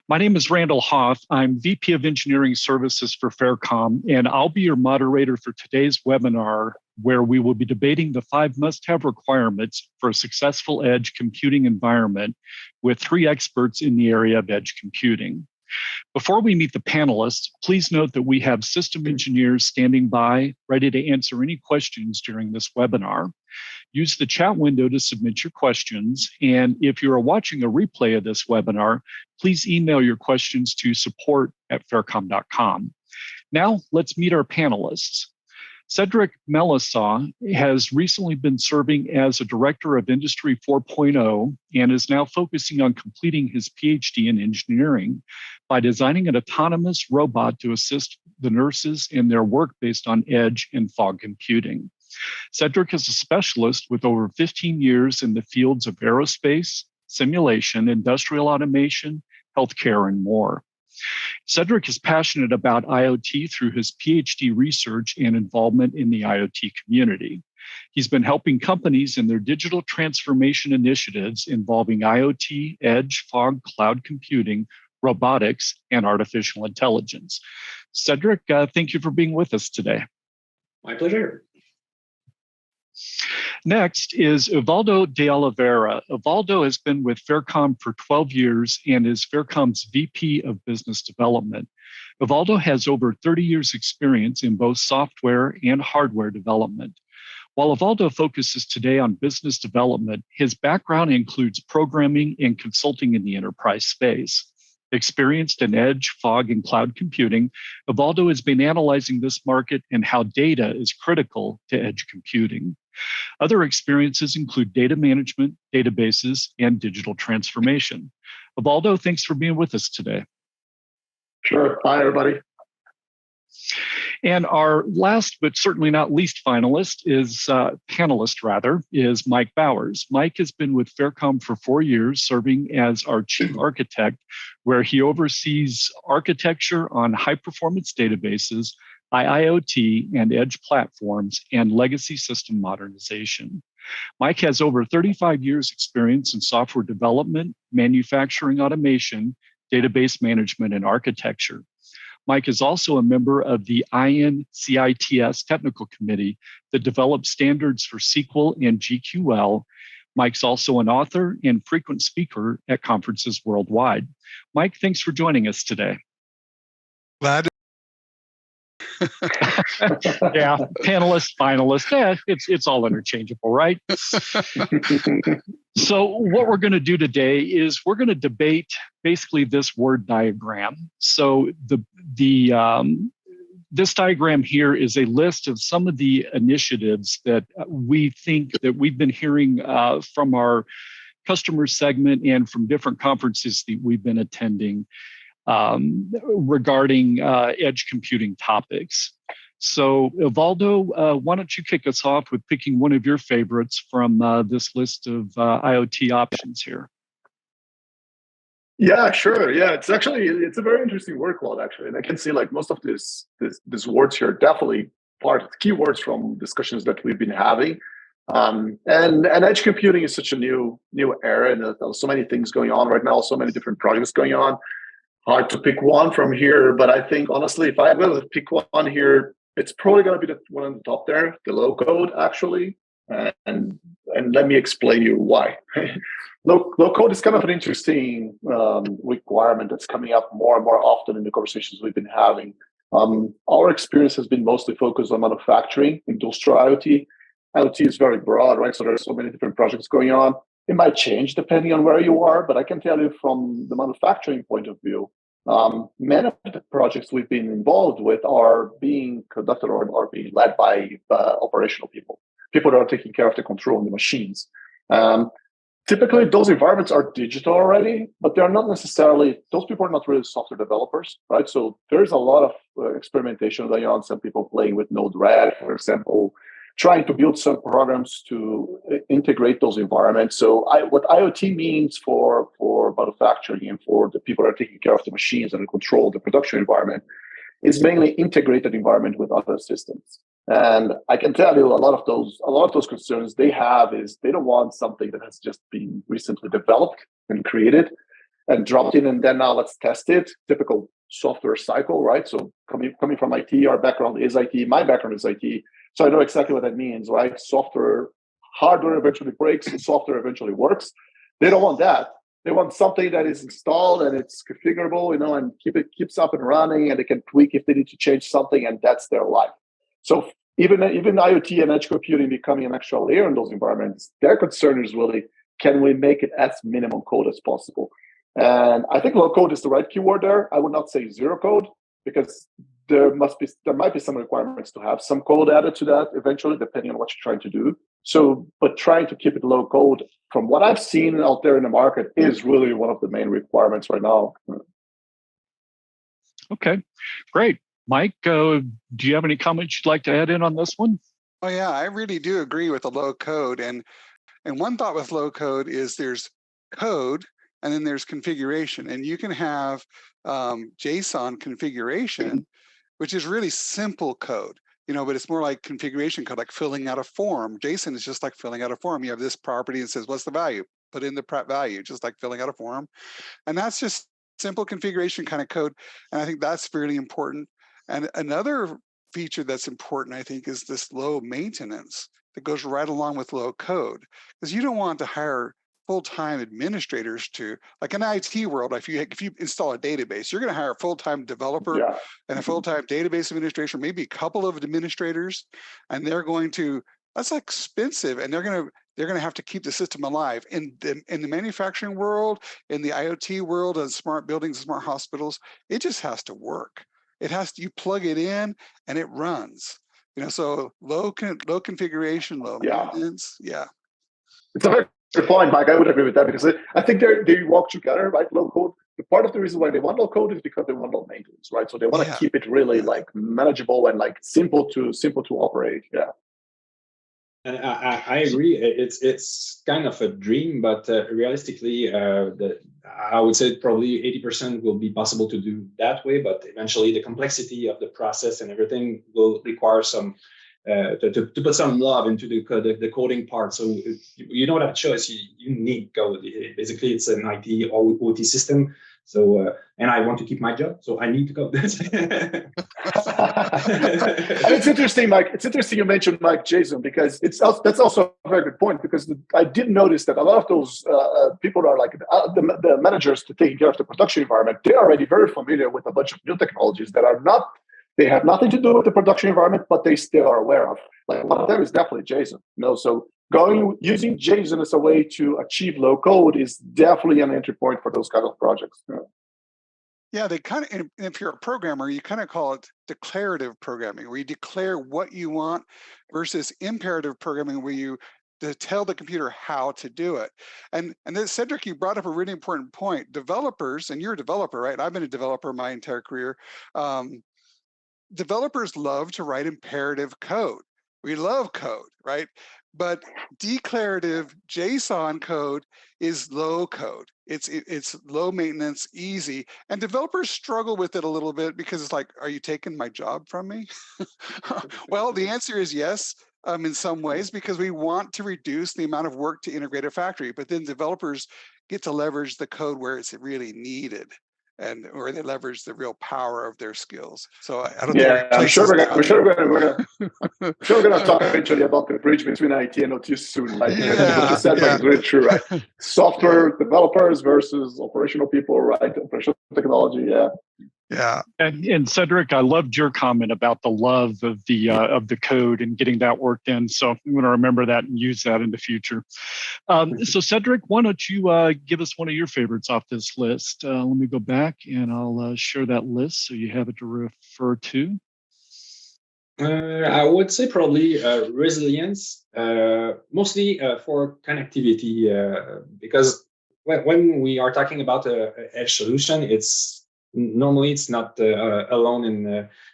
My name is Randall Hoff. I'm VP of Engineering Services for FairCom, and I'll be your moderator for today's webinar, where we will be debating the 5 must-have requirements for a successful edge computing environment with 3 experts in the area of edge computing. Before we meet the panelists, please note that we have system engineers standing by, ready to answer any questions during this webinar. Use the chat window to submit your questions. And if you are watching a replay of this webinar, please email your questions to support@faircom.com. Now, let's meet our panelists. Cedric Melissaw has recently been serving as a Director of Industry 4.0 and is now focusing on completing his PhD in engineering by designing an autonomous robot to assist the nurses in their work based on edge and fog computing. Cedric is a specialist with over 15 years in the fields of aerospace, simulation, industrial automation, healthcare, and more. Cedric is passionate about IoT through his PhD research and involvement in the IoT community. He's been helping companies in their digital transformation initiatives involving IoT, edge, fog, cloud computing, robotics, and artificial intelligence. Cedric, thank you for being with us today. My pleasure. Next is Uvaldo de Oliveira. Uvaldo has been with FairCom for 12 years and is FairCom's VP of Business Development. Uvaldo has over 30 years experience in both software and hardware development. While Uvaldo focuses today on business development, his background includes programming and consulting in the enterprise space. Experienced in edge, fog, and cloud computing, Uvaldo has been analyzing this market and how data is critical to edge computing. Other experiences include data management, databases, and digital transformation. Uvaldo, thanks for being with us today. Sure. Hi, everybody. And our last, but certainly not least panelist is Mike Bowers. Mike has been with FairCom for 4 years, serving as our chief architect, where he oversees architecture on high-performance databases, IoT and edge platforms, and legacy system modernization. Mike has over 35 years experience in software development, manufacturing automation, database management, and architecture. Mike is also a member of the INCITS Technical Committee that develops standards for SQL and GQL. Mike's also an author and frequent speaker at conferences worldwide. Mike, thanks for joining us today. Glad. Yeah, panelist, finalist, it's all interchangeable, right? So what we're going to do today is we're going to debate basically this word diagram. So this diagram here is a list of some of the initiatives that we think that we've been hearing from our customer segment and from different conferences that we've been attending regarding edge computing topics. So, Uvaldo, why don't you kick us off with picking one of your favorites from this list of IoT options here? Yeah, sure. Yeah, it's a very interesting word cloud, actually. And I can see like most of these words here are definitely part of the keywords from discussions that we've been having. And edge computing is such a new era, and there's so many things going on right now, so many different projects going on. Hard to pick one from here, but I think honestly, if I'm going to pick one here, it's probably going to be the one on the top there, the low code actually. And let me explain you why. Low code is kind of an interesting requirement that's coming up more and more often in the conversations we've been having. Our experience has been mostly focused on manufacturing, industrial IoT. IoT is very broad, right? So there's so many different projects going on. It might change depending on where you are, but I can tell you from the manufacturing point of view, many of the projects we've been involved with are being conducted or are being led by operational people that are taking care of the control in the machines. Typically, those environments are digital already, but they're not necessarily, those people are not really software developers, right? So there's a lot of experimentation going on. Some people playing with Node-RED, for example, trying to build some programs to integrate those environments. So what IoT means for manufacturing and for the people that are taking care of the machines and control the production environment is mainly integrated environment with other systems. And I can tell you a lot of those concerns they have is they don't want something that has just been recently developed and created. and dropped in, and then now let's test it. Typical software cycle, right? So coming from IT, our background is IT, my background is IT, so I know exactly what that means, right? Hardware eventually breaks, and software eventually works. They don't want that. They want something that is installed and it's configurable, and keeps up and running, and they can tweak if they need to change something, and that's their life. So even IoT and edge computing becoming an extra layer in those environments, their concern is really, can we make it as minimum code as possible? And I think low code is the right keyword there. I would not say zero code, because there might be some requirements to have some code added to that eventually, depending on what you're trying to do. So, but trying to keep it low code, from what I've seen out there in the market, is really one of the main requirements right now. Okay, great. Mike, do you have any comments you'd like to add in on this one? Oh yeah, I really do agree with the low code. And one thought with low code is there's code, and then there's configuration. And you can have JSON configuration, which is really simple code, but it's more like configuration code, like filling out a form. JSON is just like filling out a form. You have this property and says, what's the value? Put in the value, just like filling out a form. And that's just simple configuration kind of code. And I think that's really important. And another feature that's important, I think, is this low maintenance that goes right along with low code, because you don't want to hire full-time administrators to, like in IT world, if you install a database, you're going to hire a full-time developer and a full-time database administrator, maybe a couple of administrators, and that's expensive, and they're going to have to keep the system alive. In the manufacturing world, in the IoT world, and smart buildings, smart hospitals, it just has to work. You plug it in and it runs. So low configuration, low maintenance. Yeah. It's a very good point, Mike. I would agree with that, because I think they walk together, right? Low code. Part of the reason why they want low code is because they want low maintenance, right? So they want to keep it really like manageable and like simple to operate. Yeah. And I agree. It's kind of a dream, but realistically, I would say probably 80% will be possible to do that way. But eventually, the complexity of the process and everything will require some to put some love into the coding part. So you don't have a choice. You need code. Basically, it's an IT or OT system. So and I want to keep my job, so I need to go. And it's interesting, Mike. It's interesting you mentioned Mike JSON, because that's also a very good point, because I did notice that a lot of those people are like the managers to taking care of the production environment. They're already very familiar with a bunch of new technologies that they have nothing to do with the production environment, but they still are aware of. Like one of them is definitely JSON. So using JSON as a way to achieve low code is definitely an entry point for those kind of projects. Yeah, they kind of, if you're a programmer, you kind of call it declarative programming, where you declare what you want, versus imperative programming, where you tell the computer how to do it. And then, Cedric, you brought up a really important point. Developers, and you're a developer, right? I've been a developer my entire career. Developers love to write imperative code. We love code, right? But declarative JSON code is low code. It's low maintenance, easy, and developers struggle with it a little bit, because it's like, are you taking my job from me? Well, the answer is yes, in some ways, because we want to reduce the amount of work to integrate a factory, but then developers get to leverage the code where it's really needed, and where they leverage the real power of their skills. So I don't think I'm sure we're going to talk eventually about the bridge between IT and OT soon. Like what you said, like, is really true, right? Software developers versus operational people, right? Operational technology, Yeah. And Cedric, I loved your comment about the love of the code and getting that worked in. So I'm going to remember that and use that in the future. So Cedric, why don't you give us one of your favorites off this list? Let me go back and I'll share that list so you have it to refer to. I would say probably resilience, mostly for connectivity, because when we are talking about an edge solution, normally it's not alone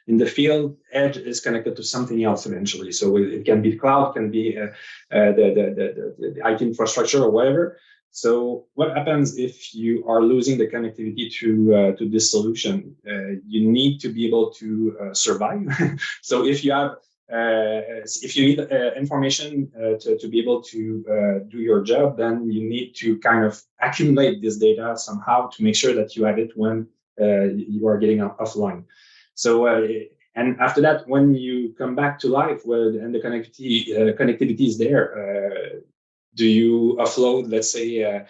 in the field. Edge is connected to something else eventually. So it can be the cloud, can be the IT infrastructure or whatever. So what happens if you are losing the connectivity to this solution? You need to be able to survive. So if you have if you need information to be able to do your job, then you need to kind of accumulate this data somehow to make sure that you have it when you are getting offline. So, and after that, when you come back to life, and the connectivity is there, do you offload, let's say,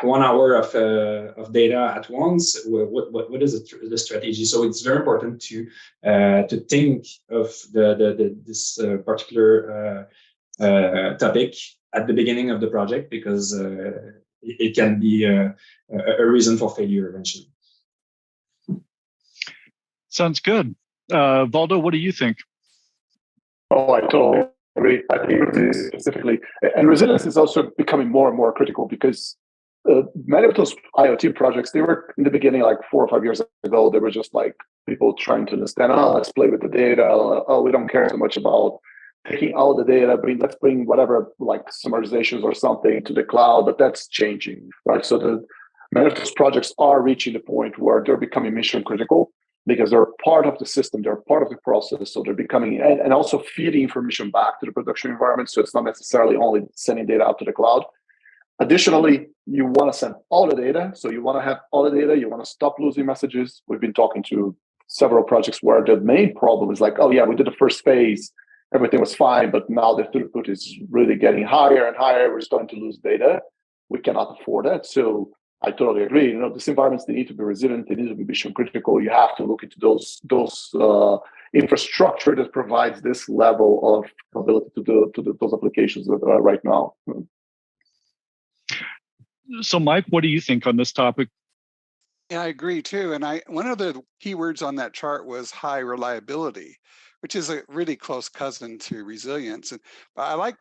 1 hour of data at once? What is the strategy? So it's very important to think of this particular topic at the beginning of the project, because it can be a reason for failure eventually. Sounds good. Valdo, what do you think? Oh, I totally agree. I think specifically, and resilience is also becoming more and more critical, because many of those IoT projects, they were in the beginning, like 4 or 5 years ago, they were just like people trying to understand, oh, let's play with the data. Oh, we don't care so much about taking all the data, let's bring whatever, like summarizations or something to the cloud, but that's changing, right? So many of those projects are reaching the point where they're becoming mission critical, because they're part of the system, they're part of the process, so they're becoming, and also feeding information back to the production environment, so it's not necessarily only sending data out to the cloud. Additionally, you want to send all the data, so you want to have all the data, you want to stop losing messages. We've been talking to several projects where the main problem is like, oh yeah, we did the first phase, everything was fine, but now the throughput is really getting higher and higher, we're starting to lose data. We cannot afford that, so I totally agree. These environments, they need to be resilient, they need to be mission critical. You have to look into those infrastructure that provides this level of ability to do those applications right now. So, Mike, what do you think on this topic? Yeah, I agree too. And one of the keywords on that chart was high reliability, which is a really close cousin to resilience. And I like,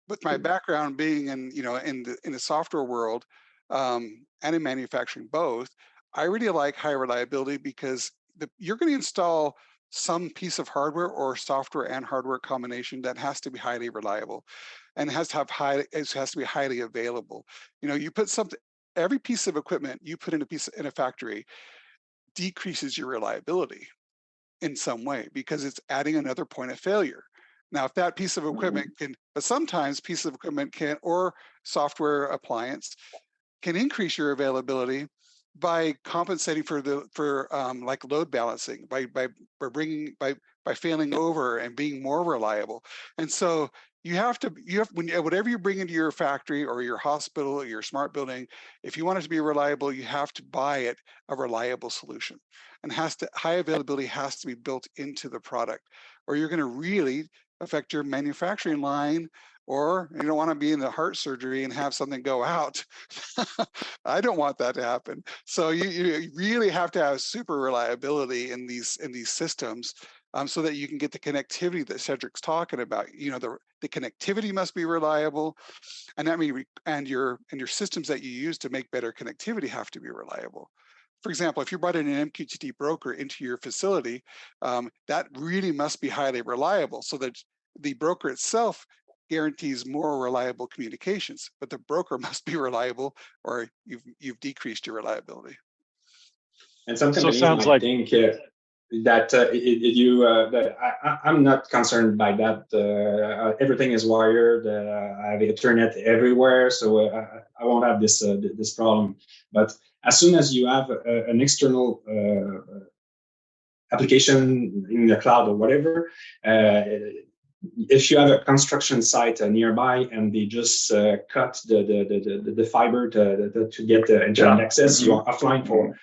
with my background being in the software world and in manufacturing both, I really like high reliability, because you're going to install some piece of hardware or software and hardware combination that has to be highly reliable, and it has to be highly available. You put every piece of equipment you put in a factory decreases your reliability in some way, because it's adding another point of failure. Now, if that piece of equipment but sometimes pieces of equipment can, or software appliance can increase your availability by compensating for like load balancing, by failing over and being more reliable. And so whatever you bring into your factory or your hospital or your smart building, if you want it to be reliable, you have to buy it a reliable solution, and high availability has to be built into the product, or you're going to really affect your manufacturing line. Or you don't want to be in the heart surgery and have something go out. I don't want that to happen. So you really have to have super reliability in these systems, so that you can get the connectivity that Cedric's talking about. The connectivity must be reliable, and that means your systems that you use to make better connectivity have to be reliable. For example, if you brought in an MQTT broker into your facility, that really must be highly reliable, so that the broker itself guarantees more reliable communications, but the broker must be reliable, or you've decreased your reliability. And some companies might think that I'm not concerned by that. Everything is wired. I have Ethernet everywhere, so I won't have this problem. But as soon as you have an external application in the cloud or whatever, if you have a construction site nearby and they just cut the fiber to get the internet access, you are offline for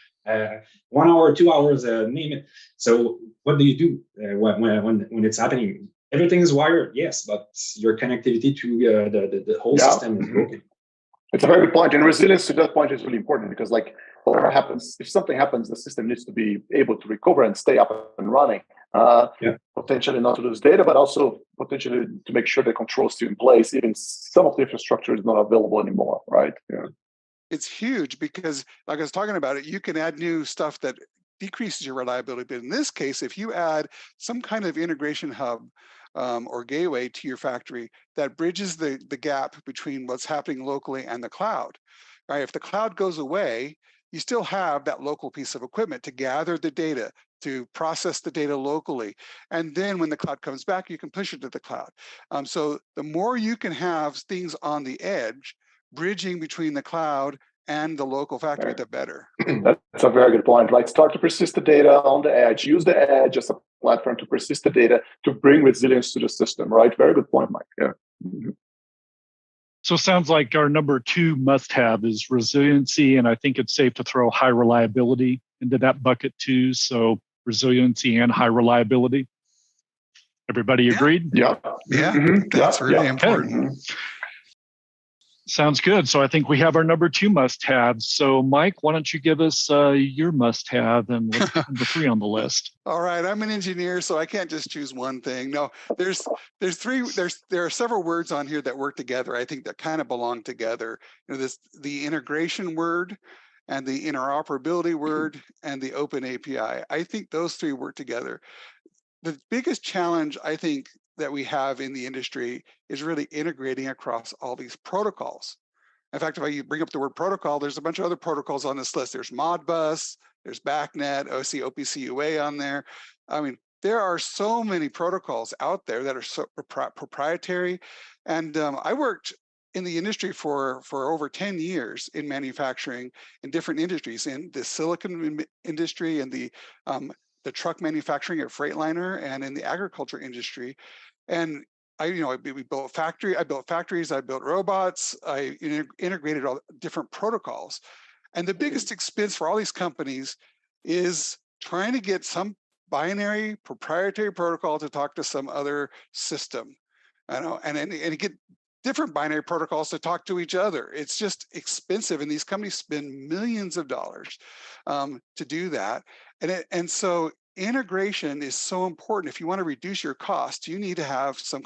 1 hour, 2 hours, name it. So what do you do when it's happening? Everything is wired, yes, but your connectivity to the whole system is broken. It's a very good point, and resilience to that point is really important, because like whatever happens, if something happens, the system needs to be able to recover and stay up and running. Potentially not to lose data, but also potentially to make sure the controls still in place, even some of the infrastructure is not available anymore, right? Yeah. It's huge, because like I was talking about it, you can add new stuff that decreases your reliability. But in this case, if you add some kind of integration hub or gateway to your factory that bridges the gap between what's happening locally and the cloud, right? If the cloud goes away, you still have that local piece of equipment to gather the data, to process the data locally. And then when the cloud comes back, you can push it to the cloud. So the more you can have things on the edge, bridging between the cloud and the local factory, the better. That's a very good point, right? Start to persist the data on the edge. Use the edge as a platform to persist the data to bring resilience to the system, right? Very good point, Mike. Yeah. So it sounds like our number 2 must-have is resiliency, and I think it's safe to throw high reliability into that bucket too. So resiliency and high reliability. Everybody agreed? Yeah, that's really important. Okay. Sounds good. So I think we have our number 2 must-haves. So Mike, why don't you give us your must-have, and let's get number 3 on the list. All right, I'm an engineer, so I can't just choose one thing. No, there are several words on here that work together. I think that kind of belong together. You know, the integration word, and the interoperability word, and the open API. I think those 3 work together. The biggest challenge I think that we have in the industry is really integrating across all these protocols. In fact, if I bring up the word protocol, there's a bunch of other protocols on this list. There's Modbus, there's BACnet, OC, OPC UA on there. I mean, there are so many protocols out there that are so proprietary. And I worked in the industry for over 10 years in manufacturing in different industries, in the silicon industry and the truck manufacturing at Freightliner, and in the agriculture industry. And we built I built factories, I built robots, I integrated all different protocols. And the biggest expense for all these companies is trying to get some binary proprietary protocol to talk to some other system. And get different binary protocols to talk to each other. It's just expensive, and these companies spend millions of dollars to do that. And so integration is so important. If you want to reduce your cost, you need to have some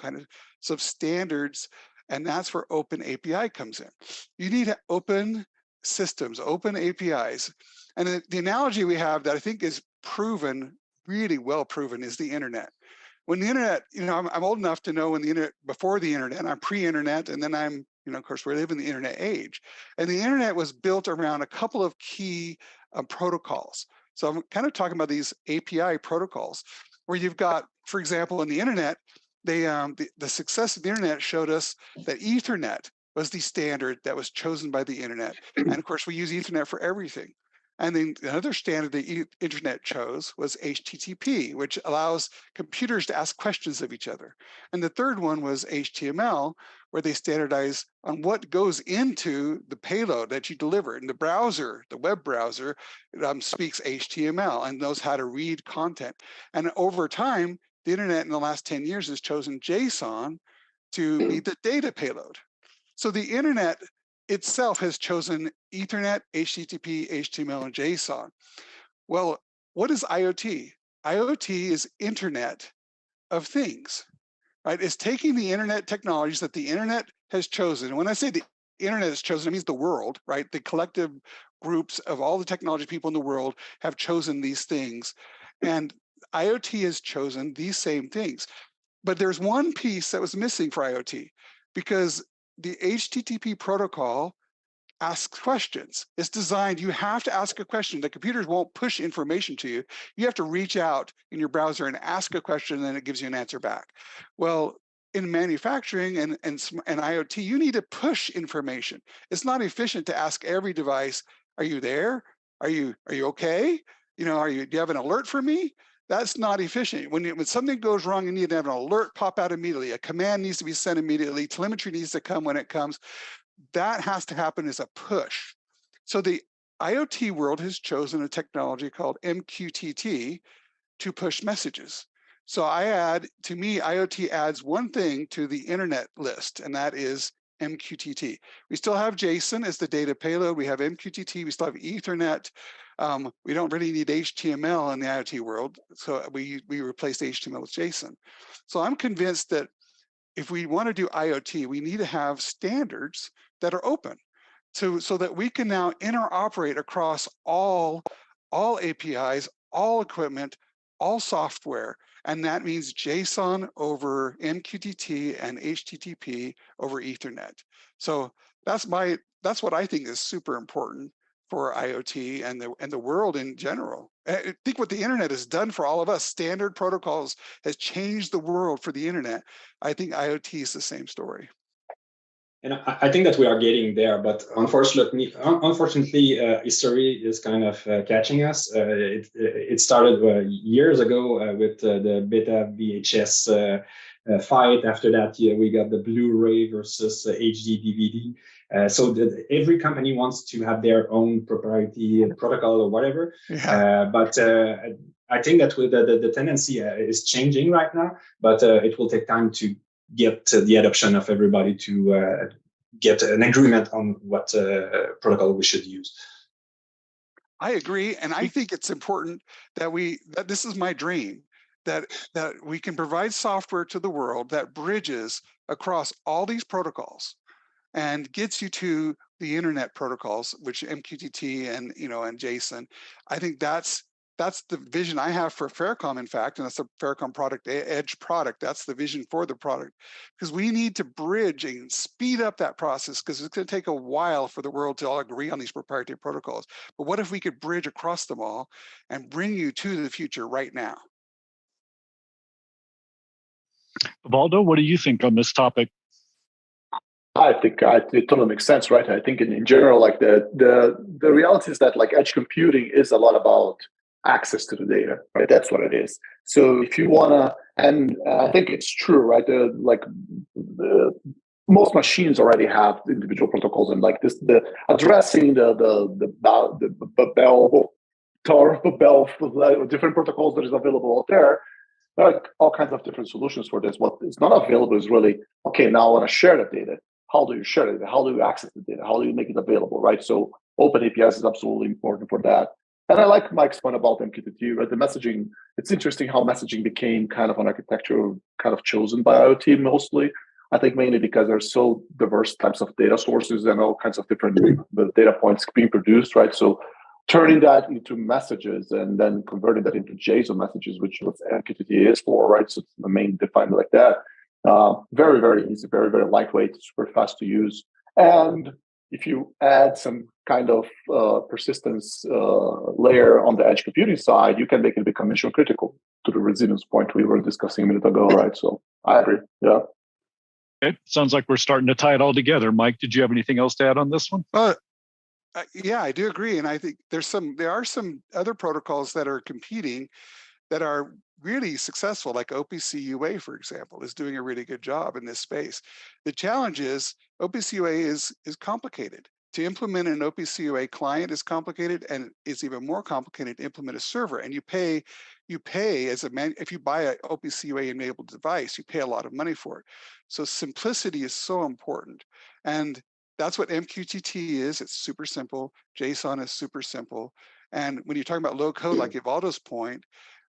standards, and that's where open API comes in. You need open systems, open APIs. And the analogy we have that I think is proven, really well proven, is the internet. When the internet, I'm old enough to know when the internet, before the internet, I'm pre-internet, and then I'm, of course, we live in the internet age. And the internet was built around a couple of key protocols. So I'm kind of talking about these API protocols, where you've got, for example, in the internet, the success of the internet showed us that Ethernet was the standard that was chosen by the internet. And of course, we use Ethernet for everything. And then another standard the internet chose was HTTP, which allows computers to ask questions of each other. And the third one was HTML, where they standardize on what goes into the payload that you deliver. And the browser, the web browser, speaks HTML and knows how to read content. And over time, the internet in the last 10 years has chosen JSON to be the data payload. So the internet itself has chosen Ethernet, HTTP, HTML, and JSON. Well, what is IoT? IoT is Internet of Things, right? It's taking the internet technologies that the internet has chosen. And when I say the internet has chosen, it means the world, right? The collective groups of all the technology people in the world have chosen these things. And IoT has chosen these same things. But there's one piece that was missing for IoT, because the HTTP protocol asks questions. It's designed, you have to ask a question. The computers won't push information to you. You have to reach out in your browser and ask a question, and then it gives you an answer back. Well, in manufacturing and IoT, you need to push information. It's not efficient to ask every device, are you there? Are you okay? Do you have an alert for me? That's not efficient. When something goes wrong, you need to have an alert pop out immediately. A command needs to be sent immediately. Telemetry needs to come when it comes. That has to happen as a push. So the IoT world has chosen a technology called MQTT to push messages. So IoT adds one thing to the internet list, and that is MQTT. We still have JSON as the data payload. We have MQTT. We still have Ethernet. We don't really need HTML in the IoT world, so we replaced HTML with JSON. So I'm convinced that if we want to do IoT, we need to have standards that are open, so that we can now interoperate across all APIs, all equipment, all software. And that means JSON over MQTT and HTTP over Ethernet. So that's what I think is super important for IoT and the world in general. I think what the internet has done for all of us, standard protocols has changed the world for the internet. I think IoT is the same story. And I think that we are getting there, but unfortunately, history is kind of catching us. It started years ago with the beta VHS fight. After that, we got the Blu-ray versus HD DVD. So every company wants to have their own proprietary protocol or whatever. Yeah. But I think that with the tendency is changing right now, but it will take time to get the adoption of everybody to get an agreement on what protocol we should use. I agree, and I think it's important that this is my dream, that we can provide software to the world that bridges across all these protocols and gets you to the internet protocols, which MQTT and and JSON. I think that's the vision I have for FairCom, in fact, and that's the FairCom product, Edge product. That's the vision for the product, because we need to bridge and speed up that process, because it's going to take a while for the world to all agree on these proprietary protocols. But what if we could bridge across them all and bring you to the future right now? Valdo, what do you think on this topic? I think it totally makes sense, right? I think in general, like the reality is that like edge computing is a lot about access to the data, right? That's what it is. So if you wanna, and I think it's true, right? Most machines already have individual protocols, and like this, addressing the different protocols that is available out there. There are all kinds of different solutions for this. What is not available is really, okay, now I want to share the data. How do you share it? How do you access the data? How do you make it available, right? So open APIs is absolutely important for that. And I like Mike's point about MQTT, right? The messaging, it's interesting how messaging became kind of an architecture kind of chosen by IoT mostly. I think mainly because there's so diverse types of data sources and all kinds of different data points being produced, right? So turning that into messages and then converting that into JSON messages, which what MQTT is for, right? So it's the main defined like that. Very, very easy, very, very lightweight, super fast to use. And if you add some kind of persistence layer on the edge computing side, you can make it become mission critical, to the resilience point we were discussing a minute ago, right? So I agree, yeah. Okay, sounds like we're starting to tie it all together. Mike, did you have anything else to add on this one? Yeah, I do agree, and I think there are some other protocols that are competing that are really successful, like OPC UA, for example, is doing a really good job in this space. The challenge is OPC UA is complicated. To implement an OPC UA client is complicated, and it's even more complicated to implement a server. And you pay as if you buy an OPC UA enabled device, you pay a lot of money for it. So simplicity is so important, and that's what MQTT is. It's super simple. JSON is super simple. And when you're talking about low code, like Evaldo's point,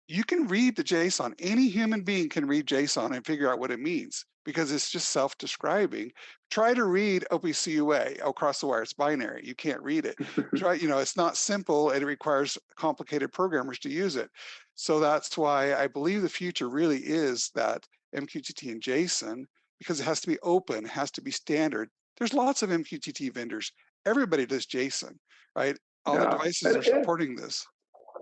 you can read the JSON. Any human being can read JSON and figure out what it means, because it's just self-describing. Try to read OPC UA across the wire. It's binary. You can't read it. It's not simple, and it requires complicated programmers to use it. So that's why I believe the future really is that MQTT and JSON, because it has to be open, it has to be standard. There's lots of MQTT vendors. Everybody does JSON, right? All the devices are supporting this.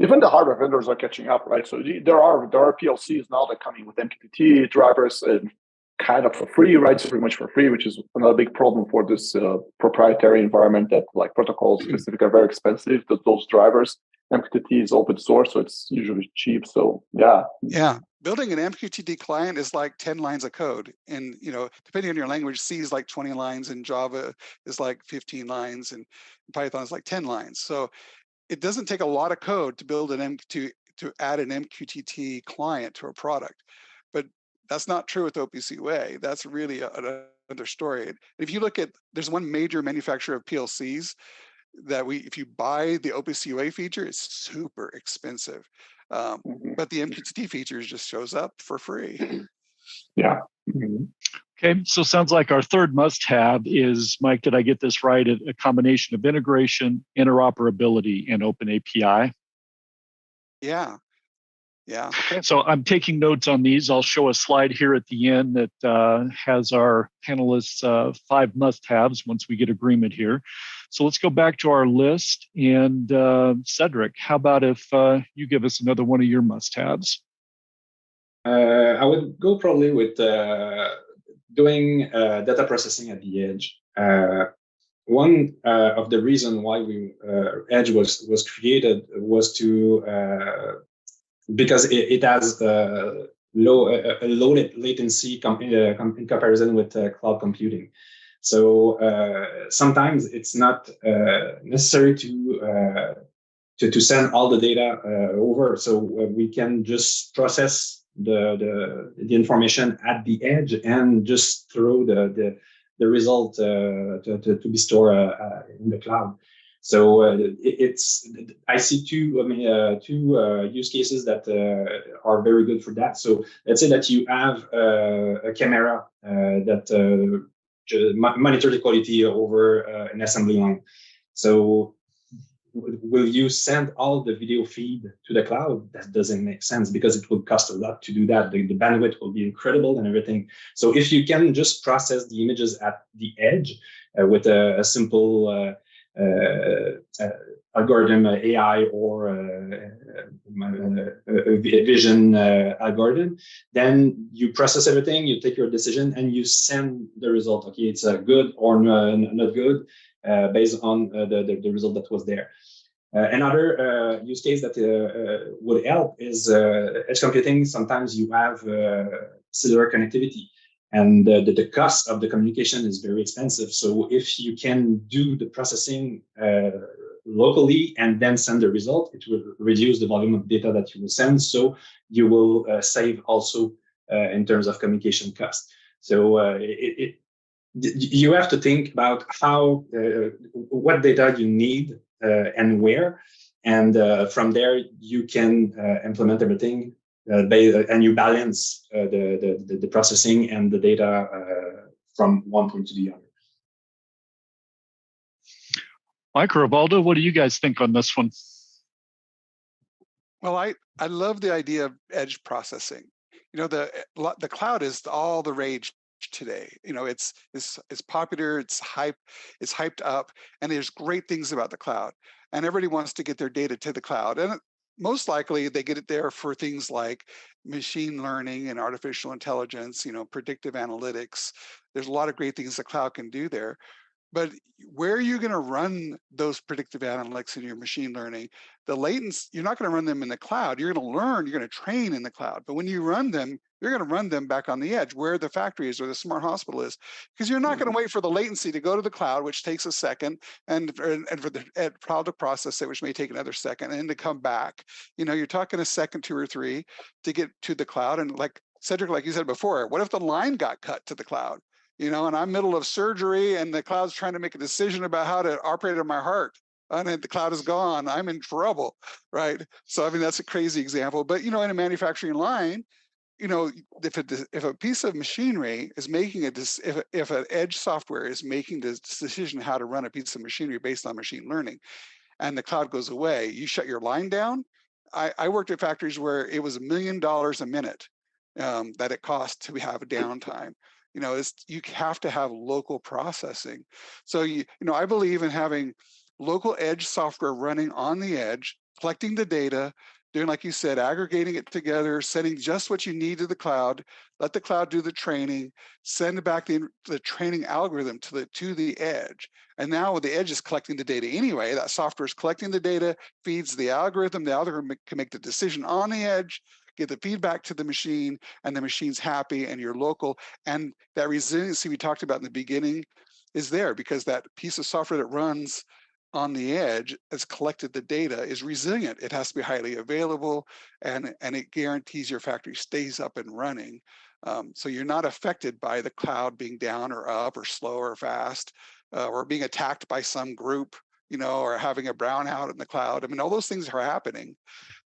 Even the hardware vendors are catching up, right? So there are PLCs now that coming with MQTT drivers and kind of for free, right? So pretty much for free, which is another big problem for this proprietary environment that like protocols specific are very expensive. Those drivers, MQTT is open source, so it's usually cheap. So yeah. Yeah. Building an MQTT client is like 10 lines of code. And, depending on your language, C is like 20 lines and Java is like 15 lines and Python is like 10 lines. So it doesn't take a lot of code to build to add an MQTT client to a product. But that's not true with OPC UA. That's really another story. And if you look at, there's one major manufacturer of PLCs that if you buy the OPC UA feature, it's super expensive. But the MQTT feature just shows up for free. Yeah. Okay, so sounds like our third must-have is, Mike, did I get this right? A combination of integration, interoperability, and open API. Yeah. Yeah. Okay. So I'm taking notes on these. I'll show a slide here at the end that has our panelists' 5 must-haves once we get agreement here. So let's go back to our list. And Cedric, how about if you give us another one of your must-haves? I would go probably with doing data processing at the edge. One of the reason why Edge was created was to because it has low latency in comparison with cloud computing. So sometimes it's not necessary to send all the data over. So we can just process the information at the edge and just throw the result to be stored in the cloud. So I see two use cases that are very good for that. So let's say that you have a camera that monitor the quality over an assembly line. So will you send all the video feed to the cloud? That doesn't make sense because it would cost a lot to do that. The bandwidth will be incredible and everything. So if you can just process the images at the edge with a simple algorithm, AI, or a vision algorithm, then you process everything, you take your decision, and you send the result. Okay, it's good or not good based on the result that was there. Another use case that would help is edge computing. Sometimes you have cellular connectivity, and the cost of the communication is very expensive. So if you can do the processing locally and then send the result, it will reduce the volume of data that you will send. So you will save also in terms of communication cost. So you have to think about how what data you need and where, and from there you can implement everything and you balance the processing and the data from one point to the other. Mike or Ubaldo, what do you guys think on this one? Well, I love the idea of edge processing. You know, the cloud is all the rage today. You know, it's popular, it's hyped up, and there's great things about the cloud. And everybody wants to get their data to the cloud. And most likely they get it there for things like machine learning and artificial intelligence, you know, predictive analytics. There's a lot of great things the cloud can do there. But where are you going to run those predictive analytics in your machine learning? The latency, you're not going to run them in the cloud. You're going to learn, you're going to train in the cloud. But when you run them, you're going to run them back on the edge where the factory is or the smart hospital is, because you're not going to wait for the latency to go to the cloud, which takes a second, and for the cloud to process it, which may take another second, and to come back. You know, you're talking a second, 2 or 3 to get to the cloud. And like Cedric, like you said before, what if the line got cut to the cloud? You know, and I'm middle of surgery and the cloud's trying to make a decision about how to operate on my heart. And the cloud is gone. I'm in trouble, right? So, I mean, that's a crazy example. But, you know, in a manufacturing line, you know, if a piece of machinery is making if an edge software is making the decision how to run a piece of machinery based on machine learning, and the cloud goes away, you shut your line down. I worked at factories where it was $1 million a minute that it cost to have a downtime. You know, you have to have local processing. So, you know, I believe in having local edge software running on the edge, collecting the data, doing, like you said, aggregating it together, sending just what you need to the cloud, let the cloud do the training, send back the training algorithm to the edge. And now with the edge is collecting the data anyway, that software is collecting the data, feeds the algorithm can make the decision on the edge, get the feedback to the machine, and the machine's happy, and you're local. And that resiliency we talked about in the beginning is there because that piece of software that runs on the edge has collected the data is resilient. It has to be highly available, and it guarantees your factory stays up and running. So you're not affected by the cloud being down or up or slow or fast or being attacked by some group, you know, or having a brownout in the cloud. I mean, all those things are happening.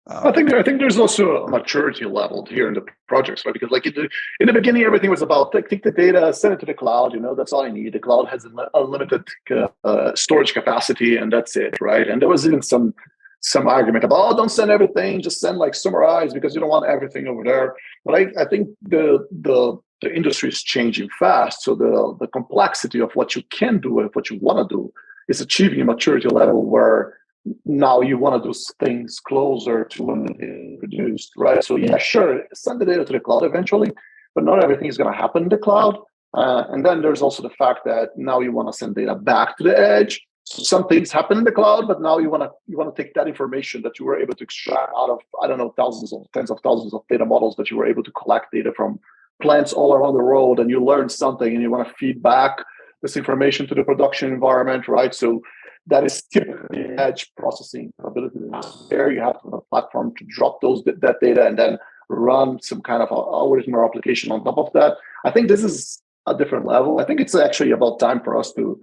I think there's also a maturity level here in the projects, right? Because like in the beginning, everything was about take the data, send it to the cloud. You know, that's all I need. The cloud has unlimited storage capacity, and that's it, right? And there was even some some argument about, oh, don't send everything, just send like summarize because you don't want everything over there. But I think the industry is changing fast. So the complexity of what you can do and what you want to do is achieving a maturity level where now you want to do things closer to when it's produced, right? So yeah, sure, send the data to the cloud eventually, but not everything is going to happen in the cloud. And then there's also the fact that now you want to send data back to the edge. So some things happen in the cloud, but now you want to take that information that you were able to extract out of, I don't know, thousands or tens of thousands of data models that you were able to collect data from plants all around the world, and you learned something and you want to feed back this information to the production environment, right? So that is typically edge processing ability. There you have to have a platform to drop that data and then run some kind of algorithm or application on top of that. I think this is a different level. I think it's actually about time for us to,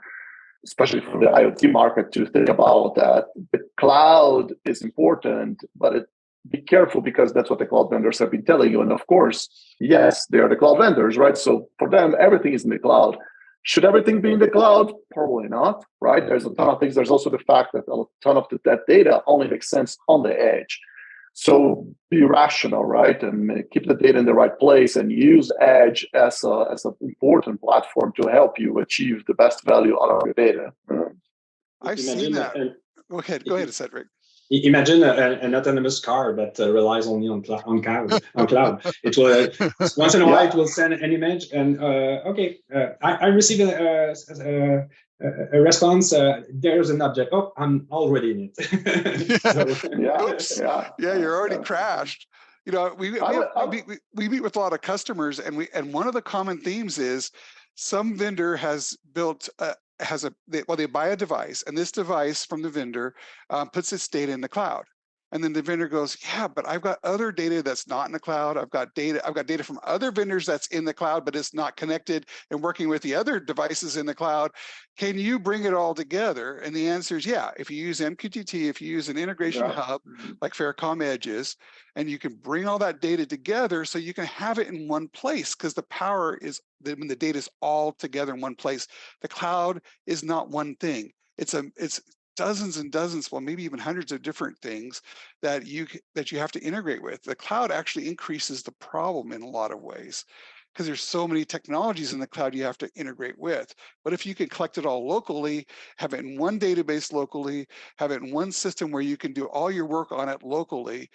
especially for the IoT market, to think about that. The cloud is important, but be careful because that's what the cloud vendors have been telling you. And of course, yes, they are the cloud vendors, right? So for them, everything is in the cloud. Should everything be in the cloud? Probably not, right? There's a ton of things. There's also the fact that a ton of that data only makes sense on the edge. So be rational, right? And keep the data in the right place and use edge as an important platform to help you achieve the best value out of your data. I've seen that. Go ahead, Cedric. Imagine an autonomous car that relies only on cloud. It will once in a while it will send an image and I received a response. There's an object. Oh, I'm already in it. You're already crashed. You know, we meet with a lot of customers, and one of the common themes is some vendor has built they buy a device, and this device from the vendor puts its data in the cloud. And then the vendor goes, yeah, but I've got other data that's not in the cloud. I've got data from other vendors that's in the cloud, but it's not connected and working with the other devices in the cloud. Can you bring it all together? And the answer is yeah. If you use MQTT, if you use an integration hub like FairCom Edges, and you can bring all that data together so you can have it in one place, because the power is when the data is all together in one place. The cloud is not one thing. It's dozens and dozens, well, maybe even hundreds of different things that you have to integrate with. The cloud actually increases the problem in a lot of ways because there's so many technologies in the cloud you have to integrate with. But if you can collect it all locally, have it in one database locally, have it in one system where you can do all your work on it locally,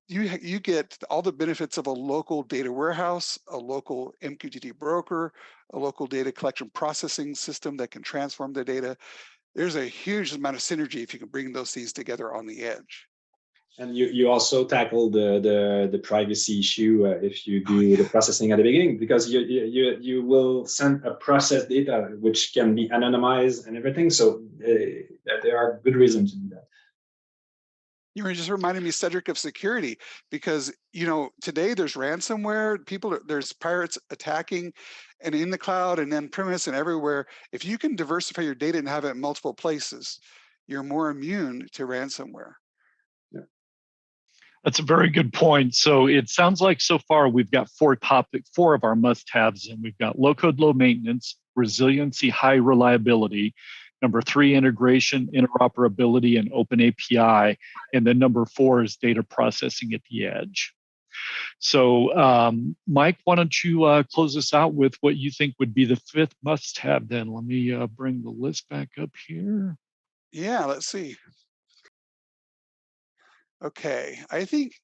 you get all the benefits of a local data warehouse, a local MQTT broker, a local data collection processing system that can transform the data. There's a huge amount of synergy if you can bring those things together on the edge. And you also tackle the privacy issue if you do the processing at the beginning, because you will send a processed data which can be anonymized and everything. So there are good reasons to do that. You were just reminding me, Cedric, of security, because today there's ransomware, there's pirates attacking, and in the cloud and in premise and everywhere. If you can diversify your data and have it in multiple places, you're more immune to ransomware. Yeah. That's a very good point. So it sounds like so far we've got four of our must-haves, and we've got low code, low maintenance, resiliency, high reliability. Number 3, integration, interoperability, and open API. And then number 4 is data processing at the edge. So, Mike, why don't you close us out with what you think would be the 5th must-have then? Let me bring the list back up here. Yeah, let's see. Okay, I think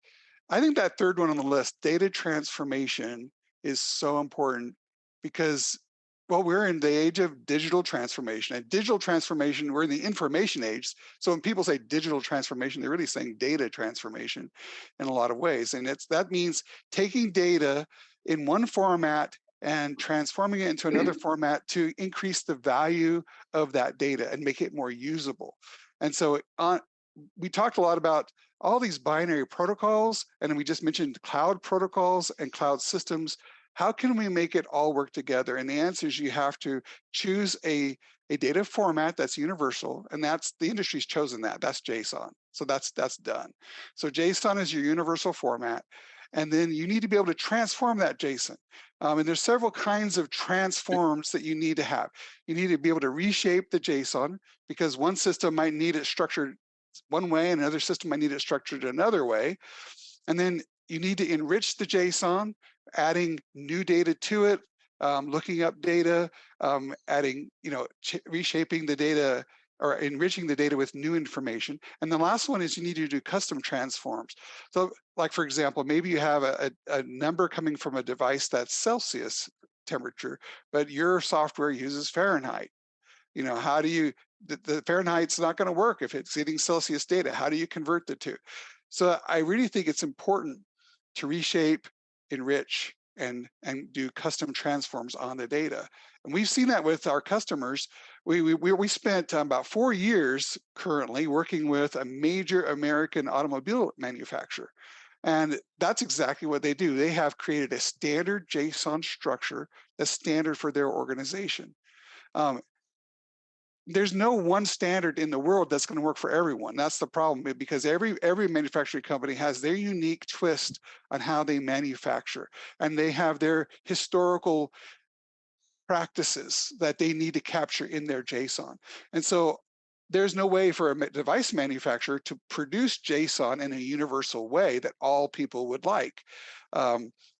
that third one on the list, data transformation, is so important because, well, we're in the age of digital transformation. And digital transformation, we're in the information age. So when people say digital transformation, they're really saying data transformation in a lot of ways. And that means taking data in one format and transforming it into another format to increase the value of that data and make it more usable. And so we talked a lot about all these binary protocols, and then we just mentioned cloud protocols and cloud systems. How can we make it all work together? And the answer is you have to choose a data format that's universal, and that's the industry's chosen that. That's JSON. So that's done. So JSON is your universal format, and then you need to be able to transform that JSON. And there's several kinds of transforms that you need to have. You need to be able to reshape the JSON because one system might need it structured one way, and another system might need it structured another way. And then you need to enrich the JSON, adding new data to it, looking up data, adding, reshaping the data or enriching the data with new information. And the last one is you need to do custom transforms. So like, for example, maybe you have a number coming from a device that's Celsius temperature, but your software uses Fahrenheit. How do you, the Fahrenheit's not going to work if it's getting Celsius data. How do you convert the two? So I really think it's important to reshape, enrich, and do custom transforms on the data. And we've seen that with our customers. We spent about 4 years currently working with a major American automobile manufacturer. And that's exactly what they do. They have created a standard JSON structure that's standard for their organization. There's no one standard in the world that's going to work for everyone. That's the problem, because every manufacturing company has their unique twist on how they manufacture, and they have their historical practices that they need to capture in their JSON. And so there's no way for a device manufacturer to produce JSON in a universal way that all people would like.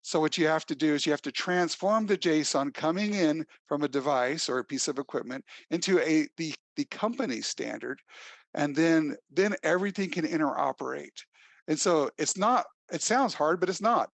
So what you have to do is you have to transform the JSON coming in from a device or a piece of equipment into the company standard, and then everything can interoperate. And so it sounds hard, but it's not.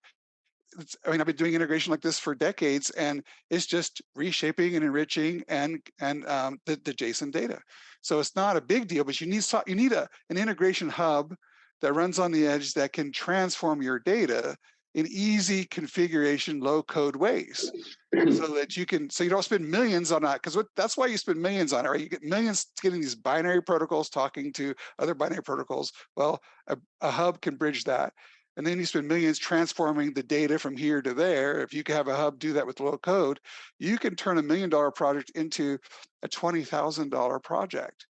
I've been doing integration like this for decades, and it's just reshaping and enriching and the JSON data. So it's not a big deal, but you need an integration hub that runs on the edge that can transform your data in easy configuration, low code ways, so that you don't spend millions on that. Because that's why you spend millions on it, right? You get millions getting these binary protocols talking to other binary protocols. Well, a hub can bridge that. And then you spend millions transforming the data from here to there. If you can have a hub do that with low code, you can turn $1 million project into a $20,000 project.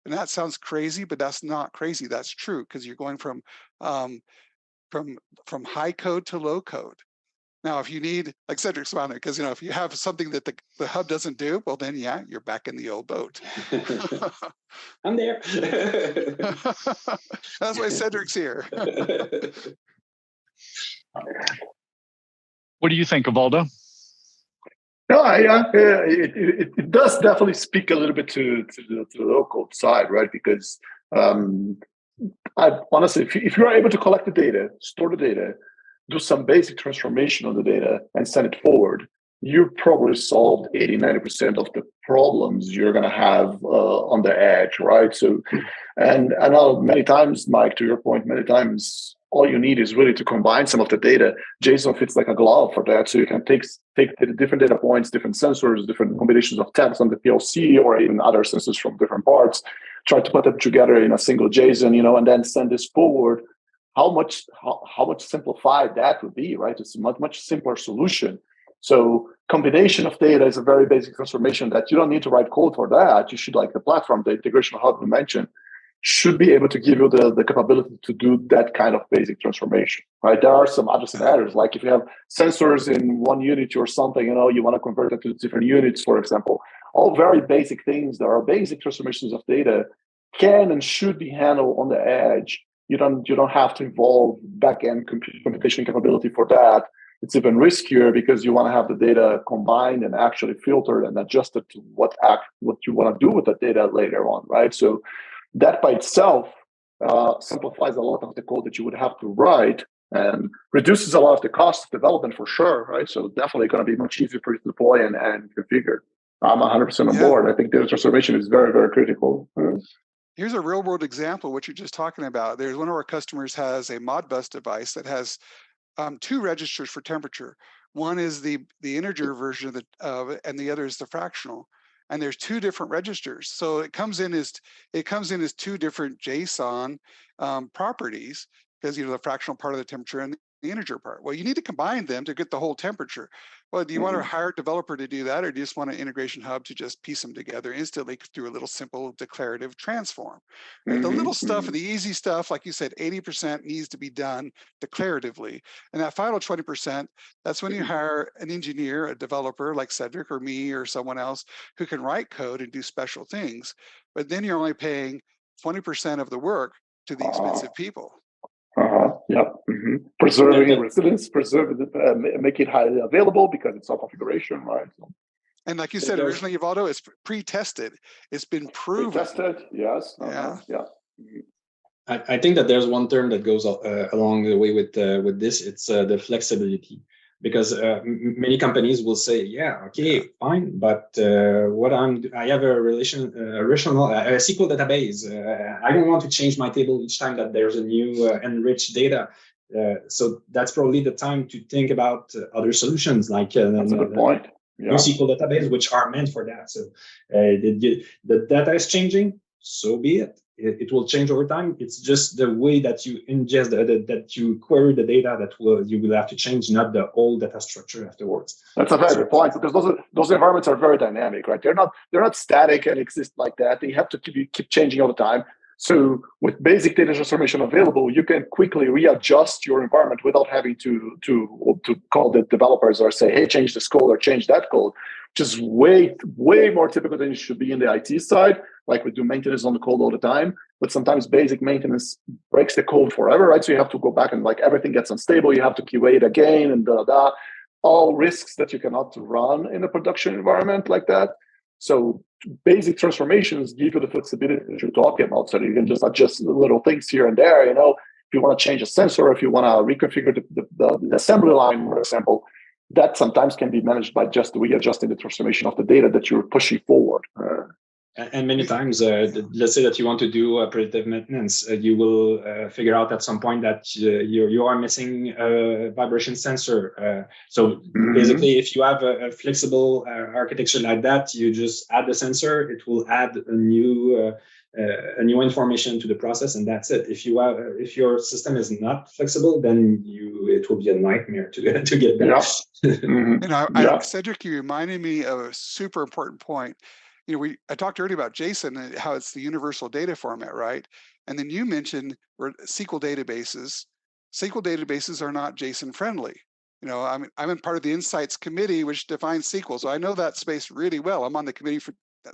And that sounds crazy, but that's not crazy. That's true, because you're going from high code to low code. Now, if you need, like Cedric Swanner, because if you have something that the hub doesn't do, well, then yeah, you're back in the old boat. I'm there. That's why Cedric's here. What do you think, Evaldo? No, it does definitely speak a little bit to the local side, right? Because honestly, if you are able to collect the data, store the data, do some basic transformation on the data, and send it forward, you probably solved 80-90% of the problems you're going to have on the edge, right? So, and I know many times, Mike, to your point, many times all you need is really to combine some of the data. JSON fits like a glove for that. So you can take the different data points, different sensors, different combinations of tags on the PLC, or even other sensors from different parts, try to put them together in a single JSON, and then send this forward. How much simplified that would be, right? It's a much simpler solution. So combination of data is a very basic transformation that you don't need to write code for that. You should, like the platform, the integration hub you mentioned, should be able to give you the capability to do that kind of basic transformation, right? There are some other scenarios, like if you have sensors in one unit or something, you want to convert it to different units, for example. All very basic things. There are basic transformations of data can and should be handled on the edge. You don't have to involve back-end computation capability for that. It's even riskier because you want to have the data combined and actually filtered and adjusted to what you want to do with the data later on, right? So that by itself simplifies a lot of the code that you would have to write and reduces a lot of the cost of development for sure, right? So definitely going to be much easier for you to deploy and configure. I'm 100% on board. I think data transformation is very, very critical. Here's a real world example, what you're just talking about. There's one of our customers has a Modbus device that has 2 registers for temperature. One is the integer version of it, and the other is the fractional. And there's 2 different registers. So it comes in as 2 different JSON properties, because the fractional part of the temperature and the integer part. Well, you need to combine them to get the whole temperature. Well, do you want to hire a developer to do that, or do you just want an integration hub to just piece them together instantly through a little simple declarative transform? Right? The little stuff, the easy stuff, like you said, 80% needs to be done declaratively. And that final 20%, that's when you hire an engineer, a developer like Cedric or me or someone else who can write code and do special things. But then you're only paying 20% of the work to the expensive people. Yeah. Preserving resilience, make it highly available because it's all configuration, right? So, and like you said originally, Evaldo, it's pre-tested. It's been proven. Pre-tested, yes. Yeah. I think that there's one term that goes along the way with this. It's the flexibility, because many companies will say, "Yeah, okay, fine, but I have a SQL database. I don't want to change my table each time that there's a new enriched data." So that's probably the time to think about other solutions, like that's a good point. New SQL database, which are meant for that. So the data is changing, so be it. It will change over time. It's just the way that you ingest that you query the data that you will have to change, not the whole data structure afterwards. That's a very good point, because those environments are very dynamic, right? They're not static and exist like that. They have to keep changing all the time. So with basic data transformation available, you can quickly readjust your environment without having to call the developers or say, "Hey, change this code or change that code," which is way more typical than it should be in the IT side. Like we do maintenance on the code all the time, but sometimes basic maintenance breaks the code forever, right? So you have to go back and everything gets unstable. You have to QA it again and all risks that you cannot run in a production environment like that. So basic transformations give you the flexibility that you're talking about, so that you can just adjust little things here and there. If you want to change a sensor, if you want to reconfigure the assembly line, for example, that sometimes can be managed by just readjusting the transformation of the data that you're pushing forward. And many times, let's say that you want to do predictive maintenance, you will figure out at some point that you are missing a vibration sensor. So basically, if you have a flexible architecture like that, you just add the sensor. It will add a new information to the process, and that's it. If your system is not flexible, then it will be a nightmare to get there. And Cedric, you reminded me of a super important point. I talked earlier about JSON and how it's the universal data format, right? And then you mentioned SQL databases. SQL databases are not JSON friendly. I'm in part of the Insights committee, which defines SQL, so I know that space really well. I'm on the committee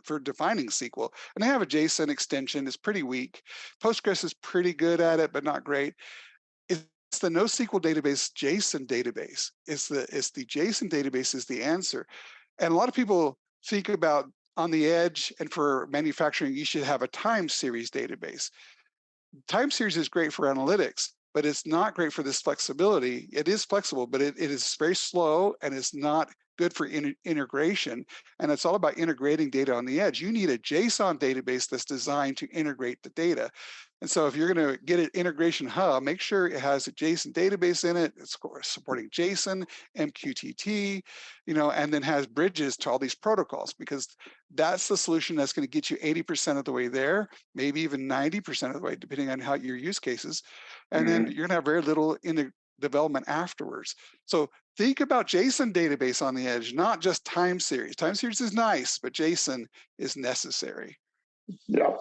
for defining SQL, and they have a JSON extension. It's pretty weak. Postgres is pretty good at it, but not great. It's the NoSQL database JSON database. It's the JSON database is the answer, and a lot of people think about, on the edge and for manufacturing, you should have a time series database. Time series is great for analytics, but it's not great for this flexibility. It is flexible, but it is very slow, and it's not good for integration. And it's all about integrating data on the edge. You need a JSON database that's designed to integrate the data. And so if you're going to get an integration hub, make sure it has a JSON database in it. It's supporting JSON, MQTT, and then has bridges to all these protocols, because that's the solution that's going to get you 80% of the way there, maybe even 90% of the way, depending on how your use cases. And then you're going to have very little in the development afterwards. So think about JSON database on the edge, not just time series. Time series is nice, but JSON is necessary. Yeah.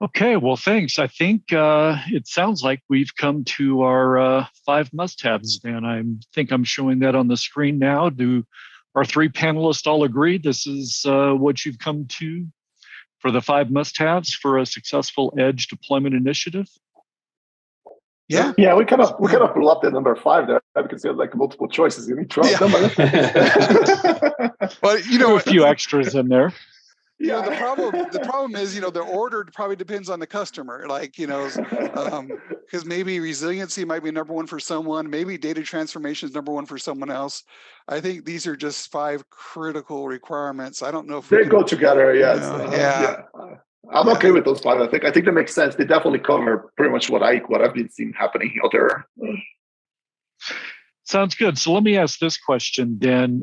Okay, well, thanks. I think it sounds like we've come to our 5 must-haves, and I think I'm showing that on the screen now. Do our 3 panelists all agree this is what you've come to for the 5 must-haves for a successful edge deployment initiative? Yeah, we kind of blew up the number 5 there because you had multiple choices in each one. Well, a few extras in there. The problem is, the order probably depends on the customer. Because maybe resiliency might be number 1 for someone, maybe data transformation is number 1 for someone else. I think these are just 5 critical requirements. I don't know if they go together. Yes. I'm okay with those 5. I think that makes sense. They definitely cover pretty much what I've been seeing happening out there. Sounds good. So let me ask this question then.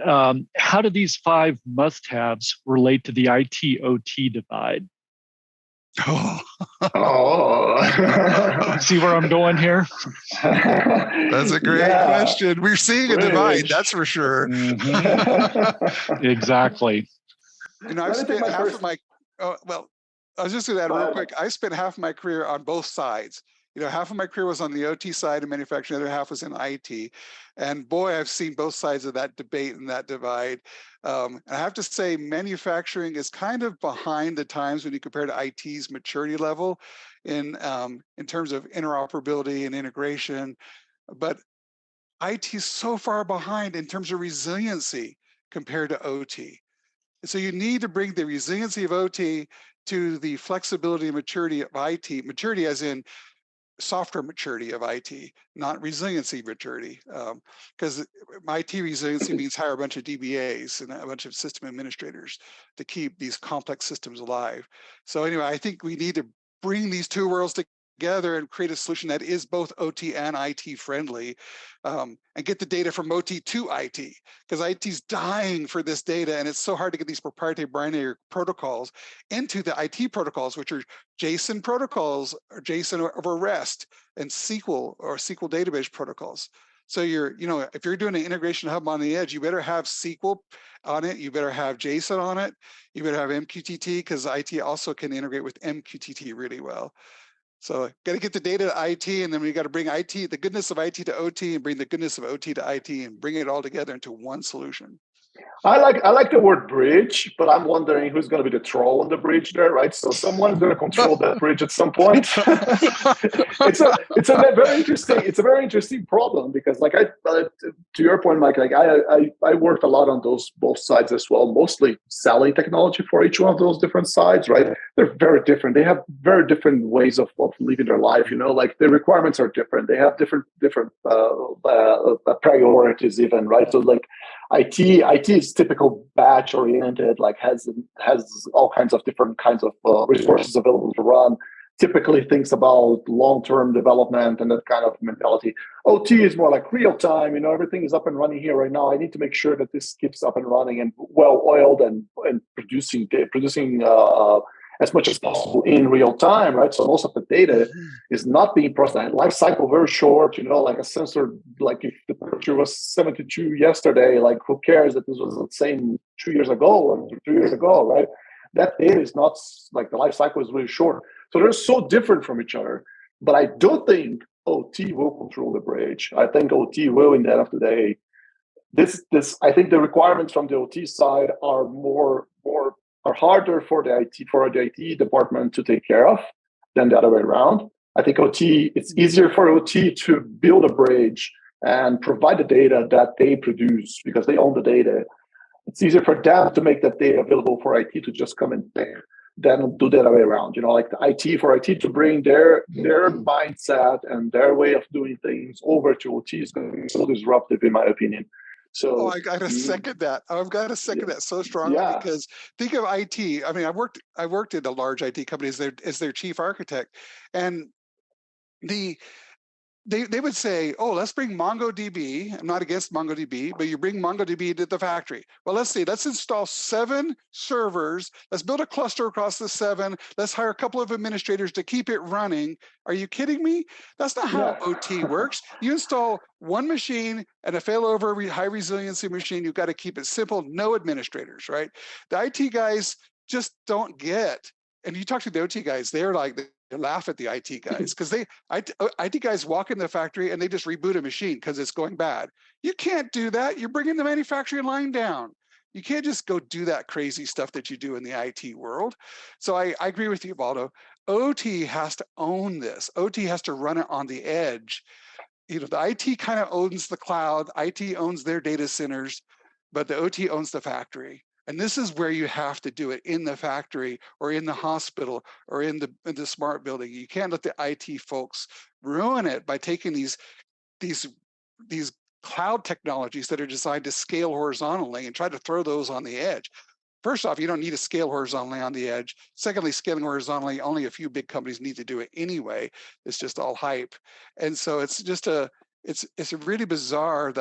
How do these 5 must-haves relate to the IT-OT divide? See where I'm going here? That's a great question. We're seeing a divide, that's for sure. Exactly. I've spent half of my... I was just going to add real quick. I spent half of my career on both sides. half of my career was on the OT side of manufacturing, the other half was in IT. And boy, I've seen both sides of that debate and that divide. I have to say, manufacturing is kind of behind the times when you compare to IT's maturity level in terms of interoperability and integration. But IT is so far behind in terms of resiliency compared to OT. So you need to bring the resiliency of OT to the flexibility and maturity of IT, maturity as in software maturity of IT, not resiliency maturity. Because IT resiliency means hire a bunch of DBAs and a bunch of system administrators to keep these complex systems alive. So anyway, I think we need to bring these two worlds together and create a solution that is both OT and IT friendly, and get the data from OT to IT, because IT's dying for this data, and it's so hard to get these proprietary binary protocols into the IT protocols, which are JSON protocols or JSON over REST and SQL or SQL database protocols. So if you're doing an integration hub on the edge, you better have SQL on it, you better have JSON on it, you better have MQTT, because IT also can integrate with MQTT really well. So got to get the data to IT, and then we got to bring IT, the goodness of IT to OT, and bring the goodness of OT to IT, and bring it all together into one solution. I like the word bridge, but I'm wondering who's going to be the troll on the bridge there, right? So someone's going to control that bridge at some point. It's a very interesting problem, because to your point, Mike, I worked a lot on both sides as well, mostly selling technology for each one of those different sides, right? They're very different. They have very different ways of living their life. Like the requirements are different. They have different priorities even, right? So like IT is typical batch oriented, like has all kinds of different kinds of resources available to run. Typically thinks about long-term development and that kind of mentality. OT is more like real time. Everything is up and running here right now. I need to make sure that this keeps up and running and well oiled and producing as much as possible in real time, right? So most of the data is not being processed. Life cycle very short, like a sensor, like if the temperature was 72 yesterday, like who cares that this was the same 2 years ago or 3 years ago, right? That data is not, like the life cycle is really short. So they're so different from each other. But I don't think OT will control the bridge. I think OT will, in the end of the day. I think the requirements from the OT side are are harder for the IT department to take care of than the other way around. I think it's easier for OT to build a bridge and provide the data that they produce because they own the data. It's easier for them to make that data available for IT to just come in there than do the other way around. Like the IT to bring their mindset and their way of doing things over to OT is going to be so disruptive, in my opinion. So, I got to second that. I've got to second that so strongly because think of IT. I mean, I worked in a large IT company as their chief architect, and they would say, oh, let's bring MongoDB. I'm not against MongoDB, but you bring MongoDB to the factory. Well, let's install 7 servers. Let's build a cluster across the 7. Let's hire a couple of administrators to keep it running. Are you kidding me? That's not how OT works. You install one machine and a failover high resiliency machine. You've got to keep it simple, no administrators, right? The IT guys just don't get. And you talk to the OT guys, they're like, they laugh at the IT guys because IT guys walk in the factory and they just reboot a machine because it's going bad. You can't do that. You're bringing the manufacturing line down. You can't just go do that crazy stuff that you do in the IT world. So I agree with you, Baldo. OT has to own this. OT has to run it on the edge. The IT kind of owns the cloud. IT owns their data centers, but the OT owns the factory. And this is where you have to do it, in the factory or in the hospital or in the smart building. You can't let the IT folks ruin it by taking these cloud technologies that are designed to scale horizontally and try to throw those on the edge. First off, you don't need to scale horizontally on the edge. Secondly, scaling horizontally, only a few big companies need to do it anyway. It's just all hype. And so it's just it's really bizarre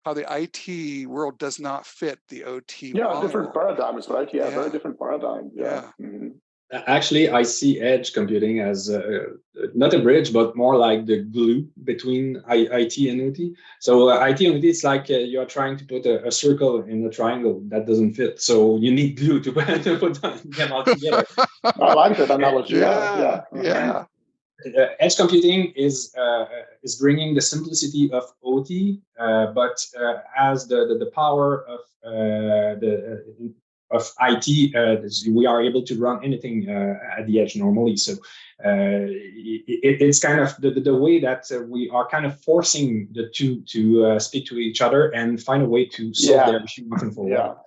how the IT world does not fit the OT model. Different paradigms, right? Very different paradigms. Mm-hmm. Actually, I see edge computing as not a bridge, but more like the glue between IT and OT. So IT and OT, it's like you're trying to put a circle in a triangle that doesn't fit. So you need glue to put them all together. I like that analogy. Yeah. edge computing is bringing the simplicity of OT, but as the power of IT, we are able to run anything at the edge normally. So it's kind of the way that we are kind of forcing the two to speak to each other and find a way to solve their issue moving forward.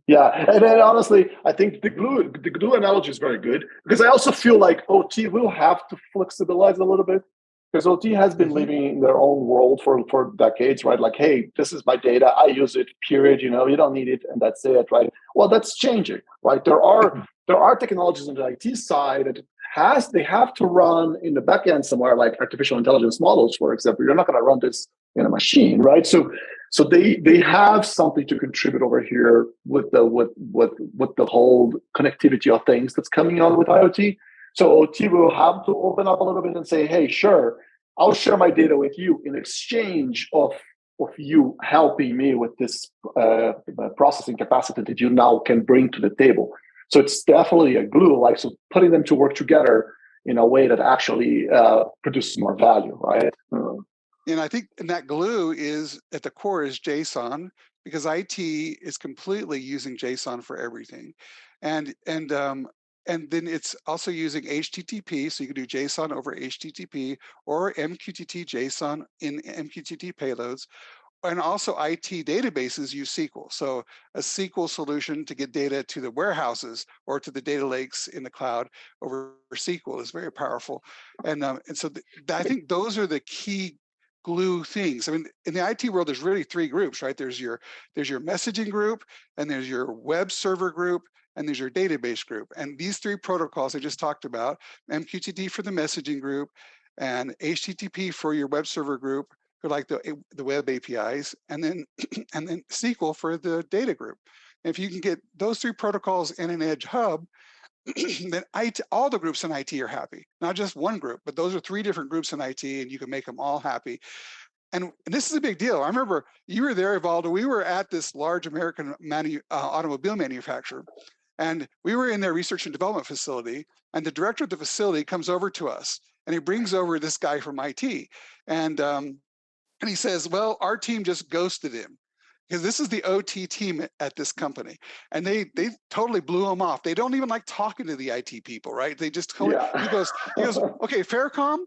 Yeah, and then honestly, I think the glue analogy is very good, because I also feel like OT will have to flexibilize a little bit, because OT has been living in their own world for decades, right? Like, hey, this is my data, I use it, period. You don't need it, and that's it, right? Well, that's changing, right? There are technologies on the IT side that they have to run in the back end somewhere, like artificial intelligence models, for example. You're not going to run this in a machine, right? So they have something to contribute over here with the whole connectivity of things that's coming on with IoT. So OT will have to open up a little bit and say, hey, sure, I'll share my data with you in exchange of you helping me with this processing capacity that you now can bring to the table. So it's definitely a glue, like, so putting them to work together in a way that actually produces more value, right? And I think that glue is at the core is JSON, because IT is completely using JSON for everything, and then it's also using HTTP, so you can do JSON over HTTP or MQTT JSON in MQTT payloads. And also IT databases use SQL. So a SQL solution to get data to the warehouses or to the data lakes in the cloud over SQL is very powerful. And so I think those are the key glue things. I mean, in the IT world, there's really three groups, right? There's your messaging group, and there's your web server group, and there's your database group. And these three protocols I just talked about, MQTT for the messaging group, and HTTP for your web server group, like the web APIs, and then and then SQL for the data group. And if you can get those three protocols in an edge hub, then all the groups in IT are happy. Not just one group, but those are three different groups in IT, and you can make them all happy. And this is a big deal. I remember you were there, Evaldo. We were at this large American automobile manufacturer, and we were in their research and development facility, and the director of the facility comes over to us, and he brings over this guy from IT, and he says, well, our team just ghosted him, because this is the OT team at this company. And they totally blew him off. They don't even like talking to the IT people, right? They just totally, he goes, okay, FairCom,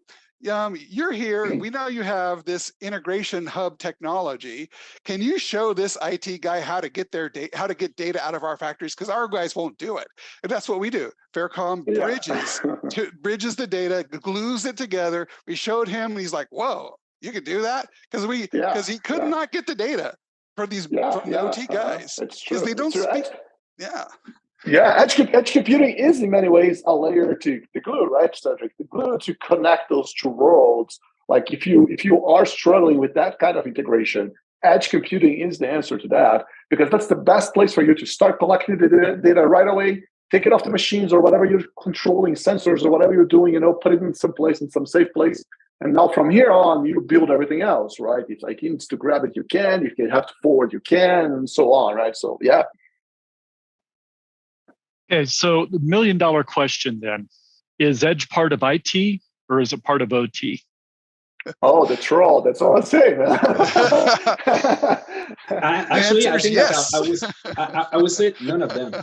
you're here. We know you have this integration hub technology. Can you show this IT guy how to get data out of our factories? Because our guys won't do it. And that's what we do. FairCom bridges the data, glues it together. We showed him, and he's like, whoa, you could do that? Because he could not get the data from the OT guys, because they don't speak. Edge computing is in many ways a layer to the glue, right, Cedric? The glue to connect those two worlds. Like, if you are struggling with that kind of integration, edge computing is the answer to that, because that's the best place for you to start collecting the data right away. Take it off the machines or whatever you're controlling, sensors or whatever you're doing, put it in some place, in some safe place. And now from here on, you build everything else, right? If IT needs to grab it, you can. If you have to forward, you can, and so on, right? So, yeah. Okay, so the $1 million question then, is Edge part of IT or is it part of OT? Oh, the troll. That's all I'm saying. Actually, I think yes. I would say none of them.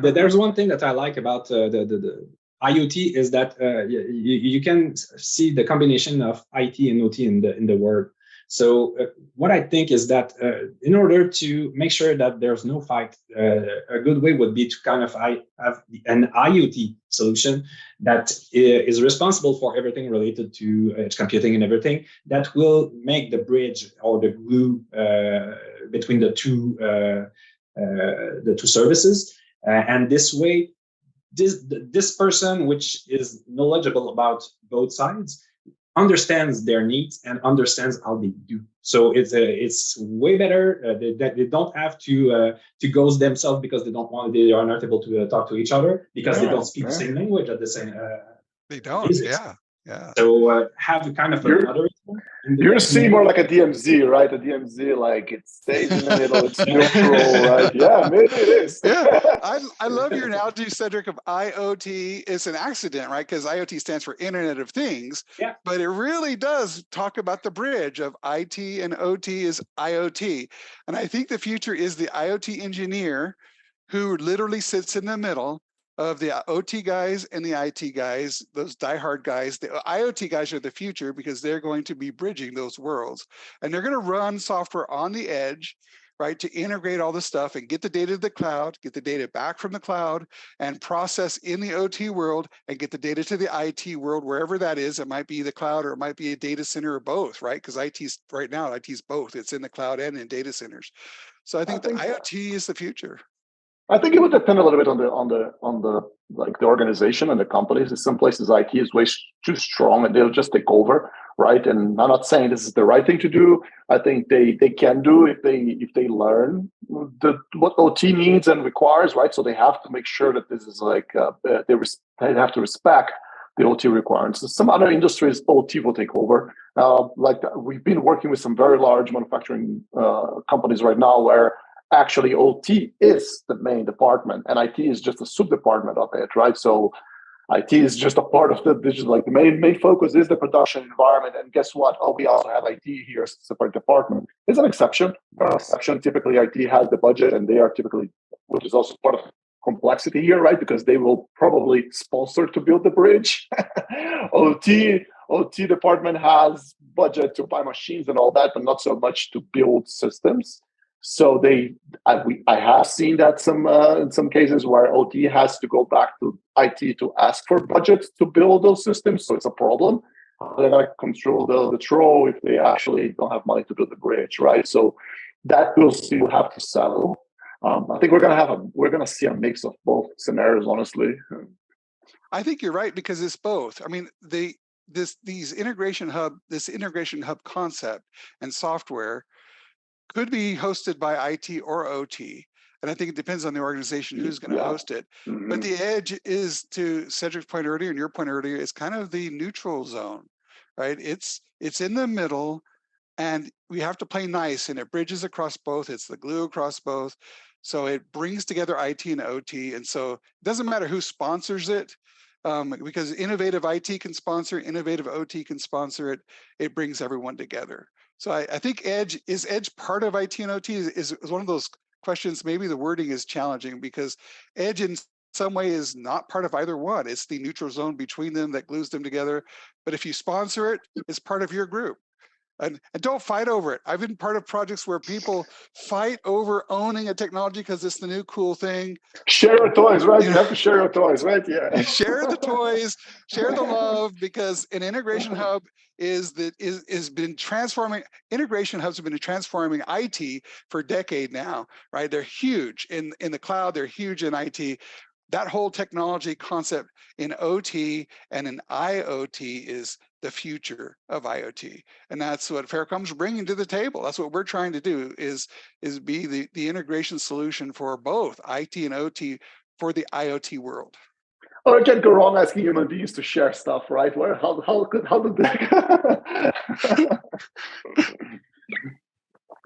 There's one thing that I like about the IoT is that you can see the combination of IT and OT in the word. So what I think is that in order to make sure that there's no fight, a good way would be to kind of have an IoT solution that is responsible for everything related to edge computing and everything, that will make the bridge or the glue between the two services. And this way, this person, which is knowledgeable about both sides, understands their needs and understands how they do. So it's way better that they don't have to ghost themselves because they are not able to talk to each other because they don't speak the same language at the same. They don't. basis. Yeah. So have kind of a moderator You're seeing more like a DMZ, right? A DMZ, like it stays in the middle, it's neutral, right? Yeah, maybe it is. Yeah, I love your analogy, Cedric, of IoT. It's an accident, right? Because IoT stands for Internet of Things. Yeah. But it really does talk about the bridge of IT and OT is IoT. And I think the future is the IoT engineer who literally sits in the middle of the OT guys and the IT guys, those diehard guys. The IoT guys are the future because they're going to be bridging those worlds. And they're going to run software on the edge, right, to integrate all the stuff and get the data to the cloud, get the data back from the cloud, and process in the OT world and get the data to the IT world, wherever that is. It might be the cloud or it might be a data center or both, right? Because IT's right now, IT's both. It's in the cloud and in data centers. So I think the IoT is the future. I think it would depend a little bit on the like the organization and the companies. In some places, IT is way too strong, and they'll just take over, right? And I'm not saying this is the right thing to do. I think they can do if they learn what OT needs and requires, right? So they have to make sure that this is like they have to respect the OT requirements. Some other industries, OT will take over. Like we've been working with some very large manufacturing companies right now where actually OT is the main department and IT is just a sub-department of it, right? So IT is just a part of the digital, like the main focus is the production environment. And guess what? Oh, we also have IT here as a separate department. There's an exception. Typically IT has the budget and they are typically, which is also part of complexity here, right? Because they will probably sponsor to build the bridge. OT department has budget to buy machines and all that, but not so much to build systems. So I have seen that in some cases where OT has to go back to IT to ask for budgets to build those systems. So it's a problem. They're going to control the throw if they actually don't have money to build the bridge, right? So that will still have to settle. I think we're going to see a mix of both scenarios, honestly. I think you're right because it's both. I mean, this integration hub concept and software could be hosted by IT or OT. And I think it depends on the organization who's going to host it. Mm-hmm. But the edge is, to Cedric's point earlier and your point earlier, is kind of the neutral zone, right? It's in the middle and we have to play nice and it bridges across both. It's the glue across both. So it brings together IT and OT. And so it doesn't matter who sponsors it, because innovative IT can sponsor, innovative OT can sponsor it. It brings everyone together. So I think edge part of IT and OT is one of those questions. Maybe the wording is challenging because edge in some way is not part of either one. It's the neutral zone between them that glues them together. But if you sponsor it, it's part of your group. And don't fight over it. I've been part of projects where people fight over owning a technology because it's the new cool thing. Share your toys, right? You have to share your toys, right? Yeah. Share the toys, share the love, because an integration hub is been transforming. Integration hubs have been transforming IT for a decade now, right? They're huge in the cloud. They're huge in IT. That whole technology concept in OT and in IoT is the future of IoT. And that's what FairCom's bringing to the table. That's what we're trying to do is be the integration solution for both IT and OT for the IoT world. Oh, it can't go wrong asking human beings to share stuff, right? How did that?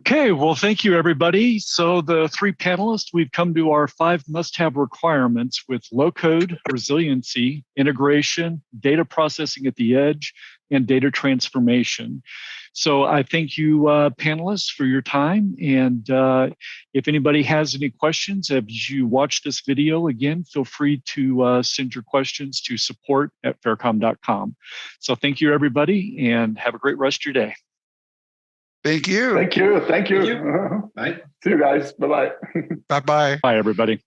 Okay, well, thank you, everybody. So the three panelists, we've come to our 5 must-have requirements with low-code, resiliency, integration, data processing at the edge, and data transformation. So I thank you, panelists, for your time. And if anybody has any questions, as you watch this video, again, feel free to send your questions to support@faircom.com. So thank you, everybody, and have a great rest of your day. Thank you. Thank you. Bye. See you guys. Bye-bye. Bye-bye. Bye, everybody.